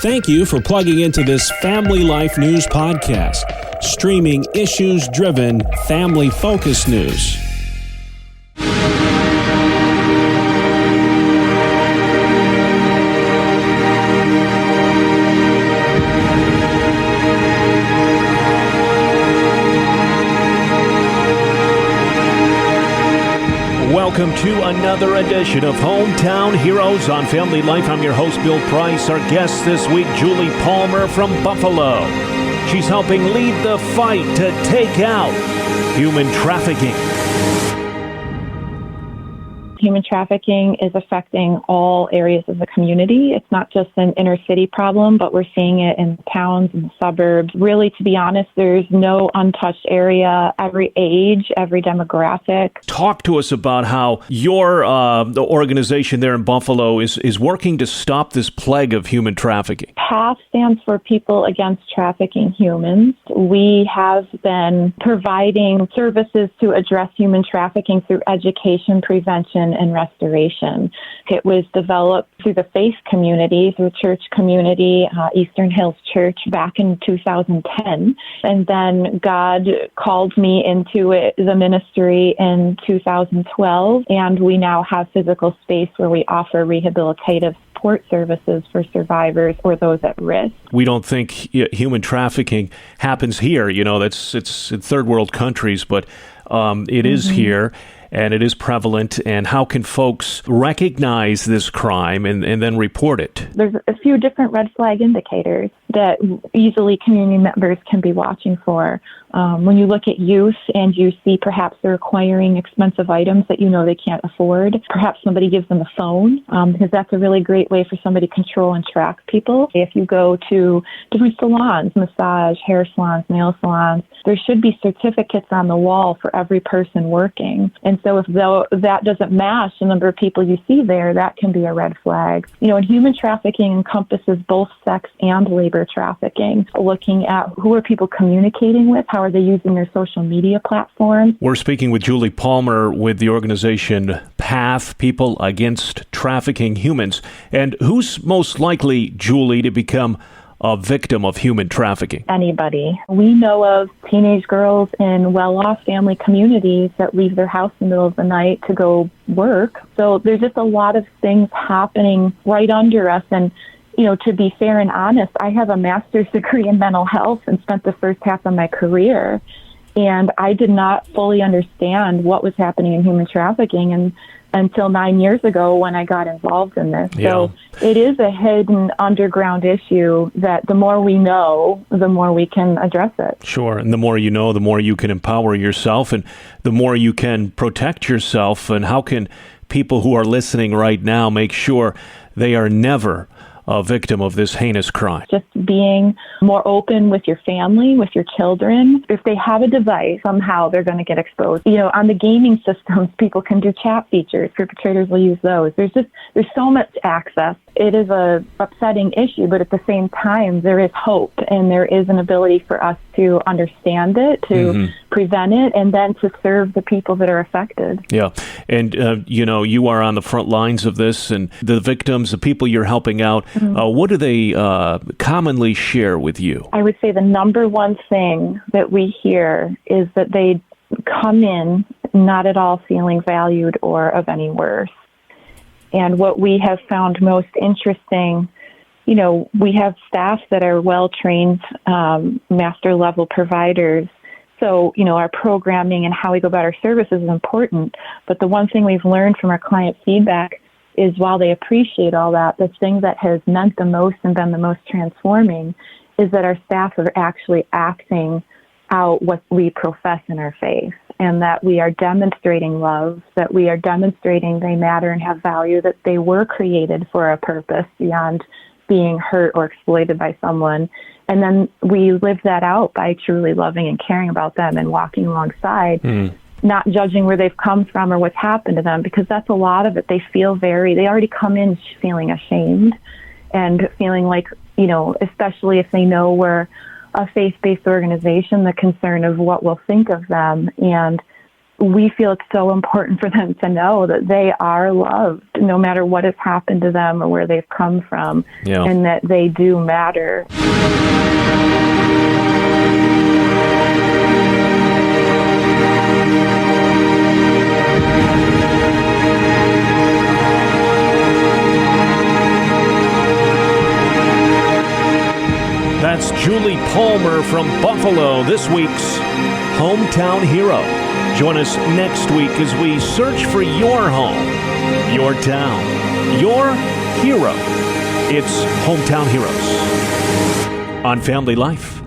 Thank you for plugging into this Family Life News podcast, streaming issues-driven, family-focused news. Welcome to another edition of Hometown Heroes on Family Life. I'm your host, Bill Price. Our guest this week, Julie Palmer from Buffalo. She's helping lead the fight to take out human trafficking. Human trafficking is affecting all areas of the community. It's not just an inner city problem, but we're seeing it in towns and suburbs. Really, to be honest, there's no untouched area, every age, every demographic. Talk to us about how your the organization there in Buffalo is working to stop this plague of human trafficking. PATH stands for People Against Trafficking Humans. We have been providing services to address human trafficking through education, prevention, and restoration. It was developed through the faith community, through church community, Eastern Hills Church back in 2010. And then God called me into the ministry in 2012. And we now have physical space where we offer rehabilitative support services for survivors or those at risk. We don't think human trafficking happens here. You know, it's in third world countries, but it is here. And it is prevalent. And how can folks recognize this crime and then report it? There's a few different red flag indicators that easily community members can be watching for. When you look at youth and you see perhaps they're acquiring expensive items that you know they can't afford, perhaps somebody gives them a phone, because that's a really great way for somebody to control and track people. If you go to different salons, massage, hair salons, nail salons, there should be certificates on the wall for every person working. And so if that doesn't match the number of people you see there, that can be a red flag. You know, and human trafficking encompasses both sex and labor trafficking, looking at who are people communicating with, how are they using their social media platforms. We're speaking with Julie Palmer with the organization PATH, People Against Trafficking Humans. And who's most likely, Julie, to become a victim of human trafficking? Anybody. We know of teenage girls in well-off family communities that leave their house in the middle of the night to go work. So there's just a lot of things happening right under us. And you know, to be fair and honest, I have a master's degree in mental health and spent the first half of my career. And I did not fully understand what was happening in human trafficking until 9 years ago when I got involved in this. Yeah. So it is a hidden underground issue that the more we know, the more we can address it. Sure. And the more you know, the more you can empower yourself and the more you can protect yourself. And how can people who are listening right now make sure they are never a victim of this heinous crime? Just being more open with your family, with your children. If they have a device, somehow they're going to get exposed. You know, on the gaming systems, people can do chat features. Perpetrators will use those. There's so much access. It is a upsetting issue, but at the same time, there is hope and there is an ability for us to understand it, to prevent it, and then to serve the people that are affected. Yeah. And, you know, you are on the front lines of this, and the victims, the people you're helping out, what do they commonly share with you? I would say the number one thing that we hear is that they come in not at all feeling valued or of any worth. And what we have found most interesting, you know, we have staff that are well-trained master level providers. So, you know, our programming and how we go about our services is important. But the one thing we've learned from our client feedback is while they appreciate all that, the thing that has meant the most and been the most transforming is that our staff are actually acting out what we profess in our faith, and that we are demonstrating love, that we are demonstrating they matter and have value, that they were created for a purpose beyond being hurt or exploited by someone. And then we live that out by truly loving and caring about them and walking alongside, not judging where they've come from or what's happened to them, because that's a lot of it. They already come in feeling ashamed and feeling like, you know, especially if they know we're a faith-based organization, the concern of what we'll think of them. And we feel it's so important for them to know that they are loved no matter what has happened to them or where they've come from, and that they do matter. That's Julie Palmer from Buffalo, this week's Hometown Hero. Join us next week as we search for your home, your town, your hero. It's Hometown Heroes on Family Life.